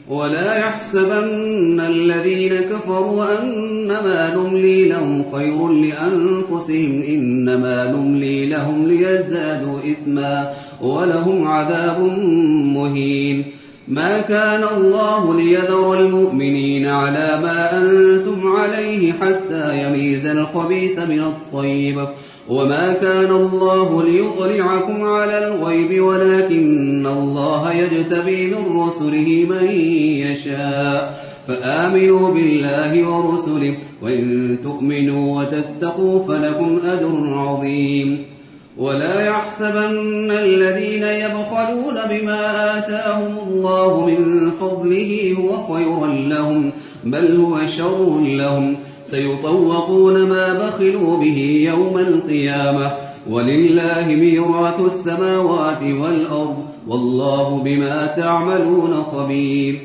ولا يحسبن الذين كفروا أنما نملي لهم خير لأنفسهم إنما نملي لهم ليزدادوا إثما ولهم عذاب مهين. ما كان الله ليذر المؤمنين على ما أنتم عليه حتى يميز الخبيث من الطيب وما كان الله ليطلعكم على الغيب ولكن الله يجتبي من رسله من يشاء فآمنوا بالله ورسله وإن تؤمنوا وتتقوا فلكم أجر عظيم. ولا يحسبن الذين يبخلون بما آتاهم الله من فضله هو خيرا لهم بل هو شر لهم سيطوقون ما بخلوا به يوم القيامة ولله ميراث السماوات والأرض والله بما تعملون خبير.